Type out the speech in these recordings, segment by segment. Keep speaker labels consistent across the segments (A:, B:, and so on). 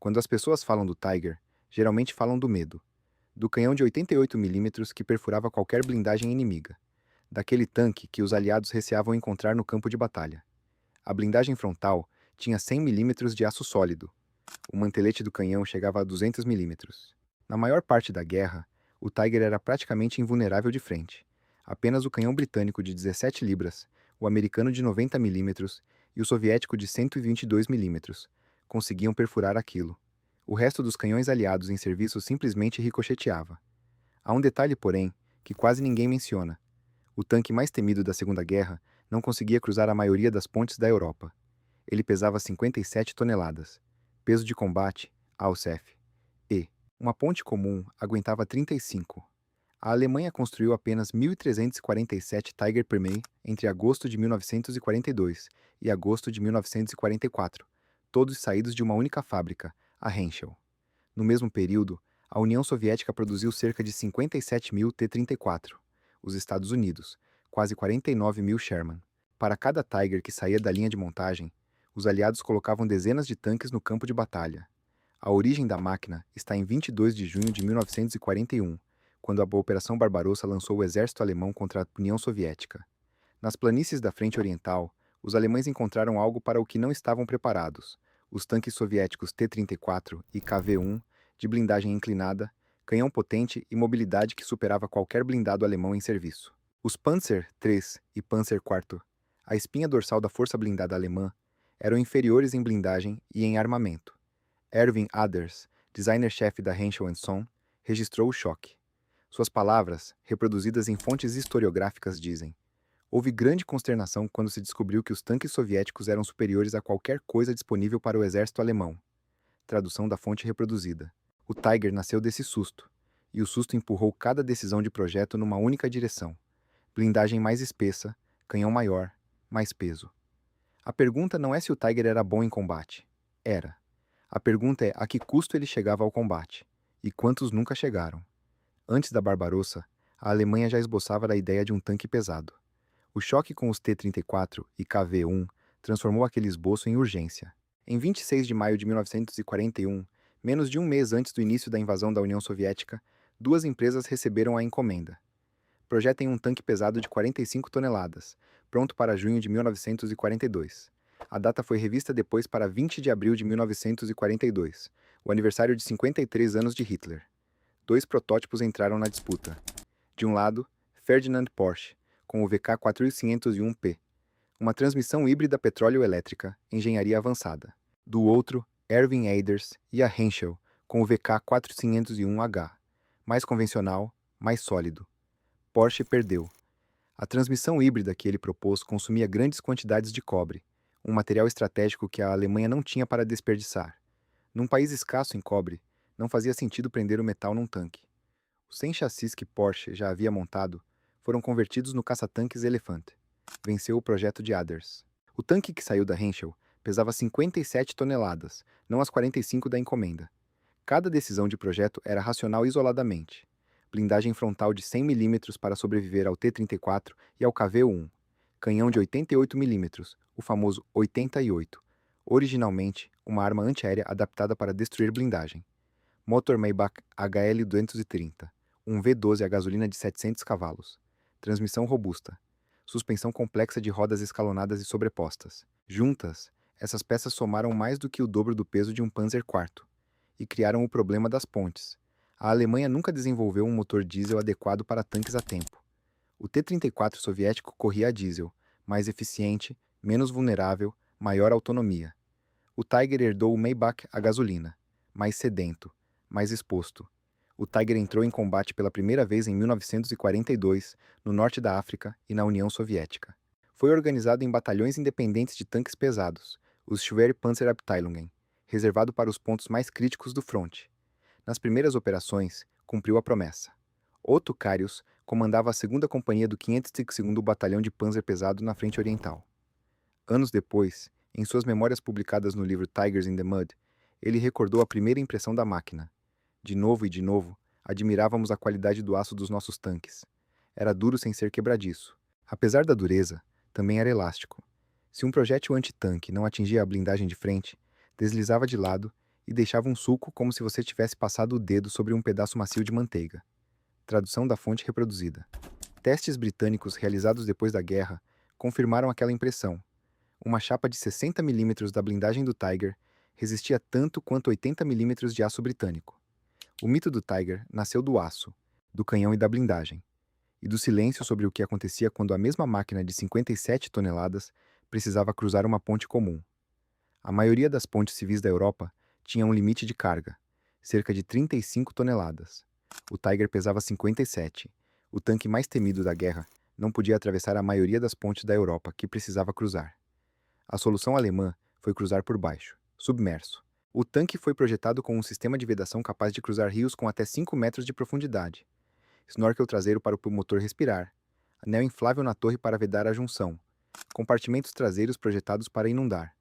A: Quando as pessoas falam do Tiger, geralmente falam do medo. Do canhão de 88 milímetros que perfurava qualquer blindagem inimiga. Daquele tanque que os aliados receavam encontrar no campo de batalha. A blindagem frontal tinha 100 milímetros de aço sólido. O mantelete do canhão chegava a 200 milímetros. Na maior parte da guerra, o Tiger era praticamente invulnerável de frente. Apenas o canhão britânico de 17 libras, o americano de 90 milímetros e o soviético de 122 milímetros conseguiam perfurar aquilo. O resto dos canhões aliados em serviço simplesmente ricocheteava. Há um detalhe, porém, que quase ninguém menciona. O tanque mais temido da Segunda Guerra não conseguia cruzar a maioria das pontes da Europa. Ele pesava 57 toneladas. Peso de combate, AUSEF. E uma ponte comum aguentava 35. A Alemanha construiu apenas 1.347 Tiger Premier entre agosto de 1942 e agosto de 1944, todos saídos de uma única fábrica, a Henschel. No mesmo período, a União Soviética produziu cerca de 57 mil T-34. Os Estados Unidos, quase 49 mil Sherman. Para cada Tiger que saía da linha de montagem, os aliados colocavam dezenas de tanques no campo de batalha. A origem da máquina está em 22 de junho de 1941, quando a Operação Barbarossa lançou o exército alemão contra a União Soviética. Nas planícies da Frente Oriental, os alemães encontraram algo para o que não estavam preparados: os tanques soviéticos T-34 e KV-1, de blindagem inclinada, canhão potente e mobilidade que superava qualquer blindado alemão em serviço. Os Panzer III e Panzer IV, a espinha dorsal da força blindada alemã, eram inferiores em blindagem e em armamento. Erwin Aders, designer-chefe da Henschel Sohn, registrou o choque. Suas palavras, reproduzidas em fontes historiográficas, dizem: houve grande consternação quando se descobriu que os tanques soviéticos eram superiores a qualquer coisa disponível para o exército alemão. Tradução da fonte reproduzida. O Tiger nasceu desse susto, e o susto empurrou cada decisão de projeto numa única direção: blindagem mais espessa, canhão maior, mais peso. A pergunta não é se o Tiger era bom em combate. Era. A pergunta é a que custo ele chegava ao combate, e quantos nunca chegaram. Antes da Barbarossa, a Alemanha já esboçava a ideia de um tanque pesado. O choque com os T-34 e KV-1 transformou aquele esboço em urgência. Em 26 de maio de 1941, menos de um mês antes do início da invasão da União Soviética, duas empresas receberam a encomenda. Projetem um tanque pesado de 45 toneladas, pronto para junho de 1942. A data foi revista depois para 20 de abril de 1942, o aniversário de 53 anos de Hitler. Dois protótipos entraram na disputa. De um lado, Ferdinand Porsche, com o VK4501P, uma transmissão híbrida petróleo-elétrica, engenharia avançada. Do outro, Erwin Aders e a Henschel, com o VK4501H, mais convencional, mais sólido. Porsche perdeu. A transmissão híbrida que ele propôs consumia grandes quantidades de cobre, um material estratégico que a Alemanha não tinha para desperdiçar. Num país escasso em cobre, não fazia sentido prender o metal num tanque. Os 100 chassis que Porsche já havia montado foram convertidos no caça-tanques Elephant. Venceu o projeto de Aders. O tanque que saiu da Henschel pesava 57 toneladas, não as 45 da encomenda. Cada decisão de projeto era racional isoladamente. Blindagem frontal de 100 milímetros para sobreviver ao T-34 e ao KV-1. Canhão de 88 milímetros, o famoso 88, originalmente uma arma antiaérea adaptada para destruir blindagem. Motor Maybach HL230, um V12 a gasolina de 700 cavalos. Transmissão robusta. Suspensão complexa de rodas escalonadas e sobrepostas. Juntas, essas peças somaram mais do que o dobro do peso de um Panzer IV e criaram o problema das pontes. A Alemanha nunca desenvolveu um motor diesel adequado para tanques a tempo. O T-34 soviético corria a diesel, mais eficiente, menos vulnerável, maior autonomia. O Tiger herdou o Maybach a gasolina, mais sedento, mais exposto. O Tiger entrou em combate pela primeira vez em 1942, no norte da África e na União Soviética. Foi organizado em batalhões independentes de tanques pesados, os Schwere Panzerabteilungen, reservado para os pontos mais críticos do fronte. Nas primeiras operações, cumpriu a promessa. Otto Carius comandava a segunda companhia do 502º Batalhão de Panzer Pesado na Frente Oriental. Anos depois, em suas memórias publicadas no livro Tigers in the Mud, ele recordou a primeira impressão da máquina. De novo e de novo, admirávamos a qualidade do aço dos nossos tanques. Era duro sem ser quebradiço. Apesar da dureza, também era elástico. Se um projétil antitanque não atingia a blindagem de frente, deslizava de lado e deixava um sulco como se você tivesse passado o dedo sobre um pedaço macio de manteiga. Tradução da fonte reproduzida. Testes britânicos realizados depois da guerra confirmaram aquela impressão. Uma chapa de 60 milímetros da blindagem do Tiger resistia tanto quanto 80 milímetros de aço britânico. O mito do Tiger nasceu do aço, do canhão e da blindagem, e do silêncio sobre o que acontecia quando a mesma máquina de 57 toneladas precisava cruzar uma ponte comum. A maioria das pontes civis da Europa tinha um limite de carga, cerca de 35 toneladas. O Tiger pesava 57. O tanque mais temido da guerra não podia atravessar a maioria das pontes da Europa que precisava cruzar. A solução alemã foi cruzar por baixo, submerso. O tanque foi projetado com um sistema de vedação capaz de cruzar rios com até 5 metros de profundidade, snorkel traseiro para o motor respirar, anel inflável na torre para vedar a junção, compartimentos traseiros projetados para inundar.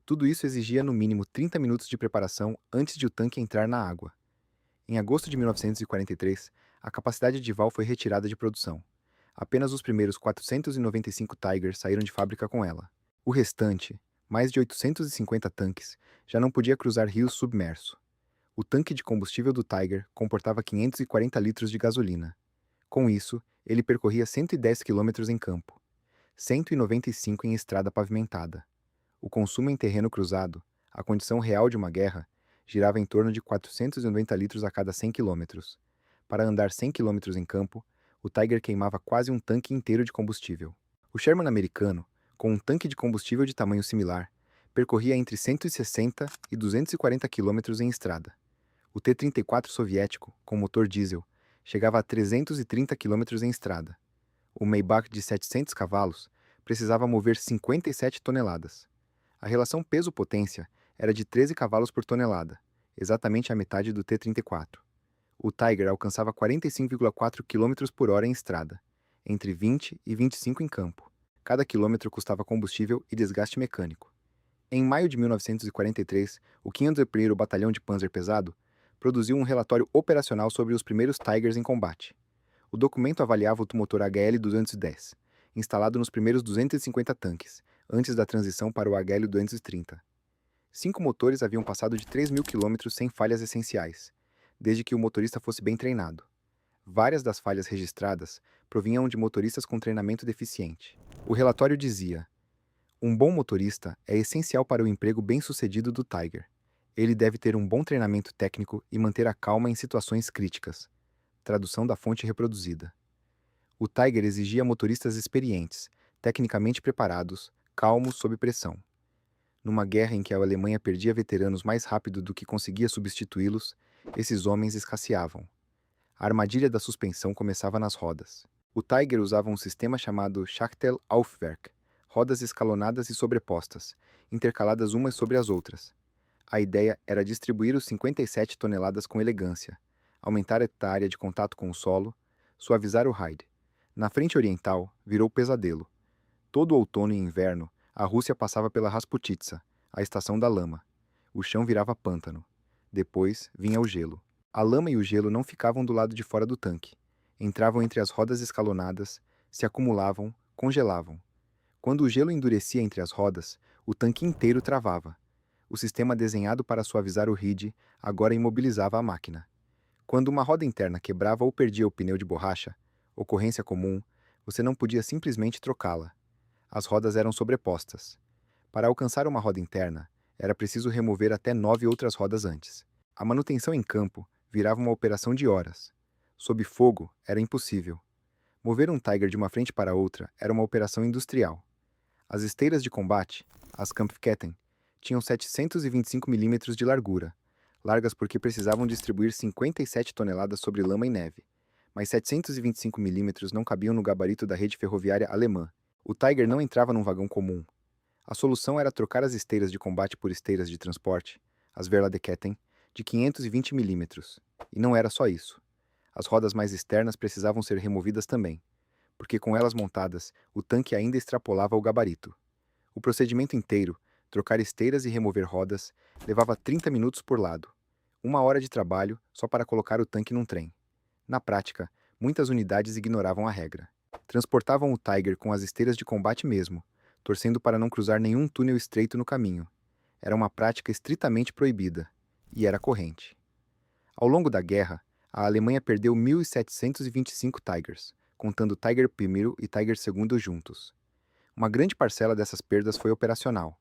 A: Tudo isso exigia no mínimo 30 minutos de preparação antes de o tanque entrar na água. Em agosto de 1943, a capacidade de Val foi retirada de produção. Apenas os primeiros 495 Tigers saíram de fábrica com ela. O restante, mais de 850 tanques, já não podia cruzar rios submerso. O tanque de combustível do Tiger comportava 540 litros de gasolina. Com isso, ele percorria 110 quilômetros em campo, 195 em estrada pavimentada. O consumo em terreno cruzado, a condição real de uma guerra, girava em torno de 490 litros a cada 100 quilômetros. Para andar 100 quilômetros em campo, o Tiger queimava quase um tanque inteiro de combustível. O Sherman americano, com um tanque de combustível de tamanho similar, percorria entre 160 e 240 quilômetros em estrada. O T-34 soviético, com motor diesel, chegava a 330 quilômetros em estrada. O Maybach de 700 cavalos precisava mover 57 toneladas. A relação peso-potência era de 13 cavalos por tonelada, exatamente a metade do T-34. O Tiger alcançava 45,4 km por hora em estrada, entre 20 e 25 em campo. Cada quilômetro custava combustível e desgaste mecânico. Em maio de 1943, o 501º Batalhão de Panzer Pesado produziu um relatório operacional sobre os primeiros Tigers em combate. O documento avaliava o motor HL-210, instalado nos primeiros 250 tanques, antes da transição para o HL-230. 5 motores haviam passado de 3.000 km sem falhas essenciais, desde que o motorista fosse bem treinado. Várias das falhas registradas provinham de motoristas com treinamento deficiente. O relatório dizia: um bom motorista é essencial para o emprego bem-sucedido do Tiger. Ele deve ter um bom treinamento técnico e manter a calma em situações críticas. Tradução da fonte reproduzida. O Tiger exigia motoristas experientes, tecnicamente preparados, calmos sob pressão. Numa guerra em que a Alemanha perdia veteranos mais rápido do que conseguia substituí-los, esses homens escasseavam. A armadilha da suspensão começava nas rodas. O Tiger usava um sistema chamado Schachtel-Aufwerk, rodas escalonadas e sobrepostas, intercaladas umas sobre as outras. A ideia era distribuir os 57 toneladas com elegância, aumentar a área de contato com o solo, suavizar o ride. Na frente oriental, virou pesadelo. Todo outono e inverno, a Rússia passava pela Rasputitsa, a estação da lama. O chão virava pântano. Depois vinha o gelo. A lama e o gelo não ficavam do lado de fora do tanque. Entravam entre as rodas escalonadas, se acumulavam, congelavam. Quando o gelo endurecia entre as rodas, o tanque inteiro travava. O sistema desenhado para suavizar o ride agora imobilizava a máquina. Quando uma roda interna quebrava ou perdia o pneu de borracha, ocorrência comum, você não podia simplesmente trocá-la. As rodas eram sobrepostas. Para alcançar uma roda interna, era preciso remover até 9 outras rodas antes. A manutenção em campo virava uma operação de horas. Sob fogo, era impossível. Mover um Tiger de uma frente para outra era uma operação industrial. As esteiras de combate, as Kampfketten, tinham 725 milímetros de largura, largas porque precisavam distribuir 57 toneladas sobre lama e neve, mas 725 milímetros não cabiam no gabarito da rede ferroviária alemã. O Tiger não entrava num vagão comum. A solução era trocar as esteiras de combate por esteiras de transporte, as Verladeketten, de 520 milímetros. E não era só isso. As rodas mais externas precisavam ser removidas também, porque com elas montadas, o tanque ainda extrapolava o gabarito. O procedimento inteiro, trocar esteiras e remover rodas, levava 30 minutos por lado. 1 hora de trabalho só para colocar o tanque num trem. Na prática, muitas unidades ignoravam a regra. Transportavam o Tiger com as esteiras de combate mesmo, torcendo para não cruzar nenhum túnel estreito no caminho. Era uma prática estritamente proibida. e era corrente. Ao longo da guerra, a Alemanha perdeu 1.725 Tigers, contando Tiger I e Tiger II juntos. Uma grande parcela dessas perdas foi operacional.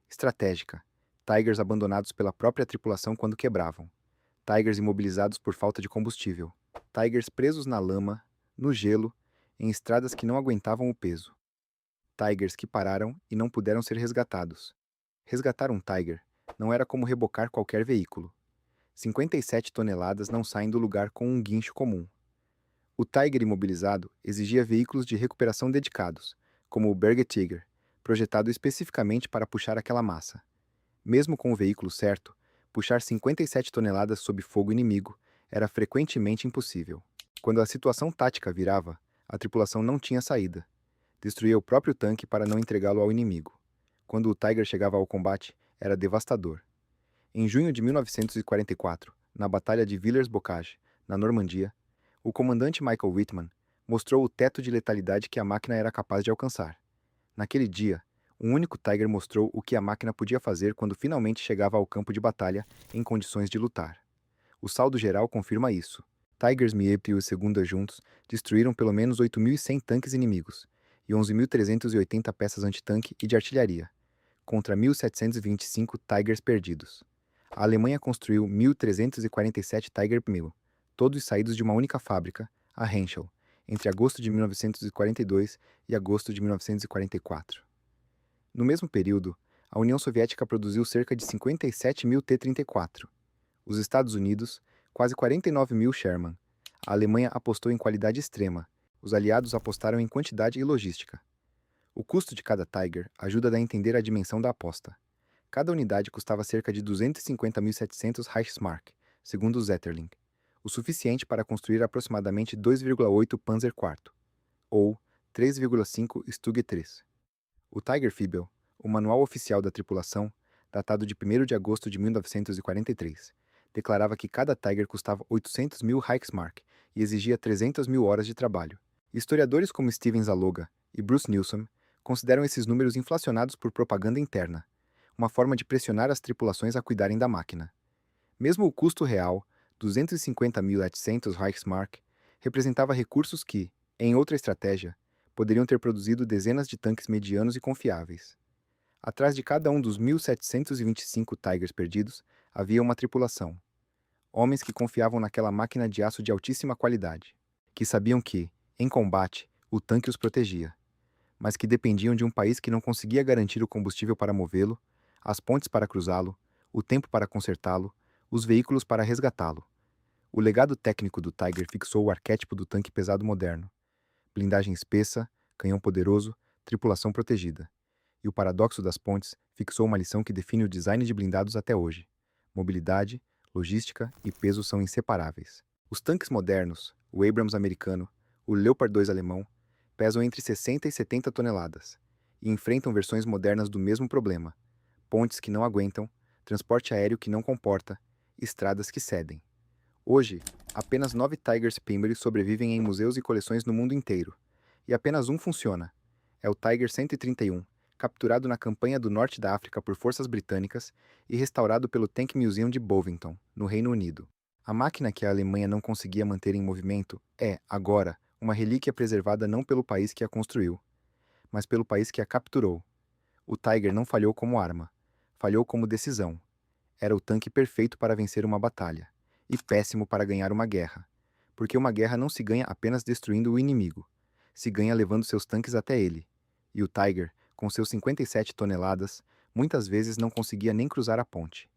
A: Estratégica: Tigers abandonados pela própria tripulação quando quebravam. Tigers imobilizados por falta de combustível. Tigers presos na lama, no gelo, em estradas que não aguentavam o peso. Tigers que pararam e não puderam ser resgatados. Resgatar um Tiger não era como rebocar qualquer veículo. 57 toneladas não saem do lugar com um guincho comum. O Tiger imobilizado exigia veículos de recuperação dedicados, como o Berge Tiger, projetado especificamente para puxar aquela massa. Mesmo com o veículo certo, puxar 57 toneladas sob fogo inimigo era frequentemente impossível. Quando a situação tática virava, a tripulação não tinha saída. Destruía o próprio tanque para não entregá-lo ao inimigo. Quando o Tiger chegava ao combate, era devastador. Em junho de 1944, na Batalha de Villers-Bocage, na Normandia, o comandante Michael Whitman mostrou o teto de letalidade que a máquina era capaz de alcançar. Naquele dia, um único Tiger mostrou o que a máquina podia fazer quando finalmente chegava ao campo de batalha em condições de lutar. O saldo geral confirma isso. Tigers Miep e o Segunda juntos destruíram pelo menos 8.100 tanques inimigos e 11.380 peças antitanque e de artilharia, contra 1.725 Tigers perdidos. A Alemanha construiu 1.347 Tiger Mil, todos saídos de uma única fábrica, a Henschel, entre agosto de 1942 e agosto de 1944. No mesmo período, a União Soviética produziu cerca de 57 mil T-34. Os Estados Unidos, quase 49 mil Sherman. A Alemanha apostou em qualidade extrema. Os aliados apostaram em quantidade e logística. O custo de cada Tiger ajuda a entender a dimensão da aposta. Cada unidade custava cerca de 250.700 Reichsmark, segundo o Zetterling, o suficiente para construir aproximadamente 2,8 Panzer IV, ou 3,5 Stug 3. O Tiger Fiebel, o manual oficial da tripulação, datado de 1º de agosto de 1943, declarava que cada Tiger custava 800.000 Reichsmark e exigia 300.000 horas de trabalho. Historiadores como Steven Zaloga e Bruce Nilsson consideram esses números inflacionados por propaganda interna, uma forma de pressionar as tripulações a cuidarem da máquina. Mesmo o custo real, 250.800 Reichsmark, representava recursos que, em outra estratégia, poderiam ter produzido dezenas de tanques medianos e confiáveis. Atrás de cada um dos 1.725 Tigers perdidos, havia uma tripulação. Homens que confiavam naquela máquina de aço de altíssima qualidade, que sabiam que, em combate, o tanque os protegia, mas que dependiam de um país que não conseguia garantir o combustível para movê-lo, as pontes para cruzá-lo, o tempo para consertá-lo, os veículos para resgatá-lo. O legado técnico do Tiger fixou o arquétipo do tanque pesado moderno. Blindagem espessa, canhão poderoso, tripulação protegida. E o paradoxo das pontes fixou uma lição que define o design de blindados até hoje. Mobilidade, logística e peso são inseparáveis. Os tanques modernos, o Abrams americano, o Leopard 2 alemão, pesam entre 60 e 70 toneladas e enfrentam versões modernas do mesmo problema: pontes que não aguentam, transporte aéreo que não comporta, estradas que cedem. Hoje, apenas 9 Tigers Pimbery sobrevivem em museus e coleções no mundo inteiro, e apenas um funciona. É o Tiger 131, capturado na campanha do norte da África por forças britânicas e restaurado pelo Tank Museum de Bovington, no Reino Unido. A máquina que a Alemanha não conseguia manter em movimento é, agora, uma relíquia preservada não pelo país que a construiu, mas pelo país que a capturou. O Tiger não falhou como arma, falhou como decisão. Era o tanque perfeito para vencer uma batalha, e péssimo para ganhar uma guerra, porque uma guerra não se ganha apenas destruindo o inimigo, se ganha levando seus tanques até ele. E o Tiger, com seus 57 toneladas, muitas vezes não conseguia nem cruzar a ponte.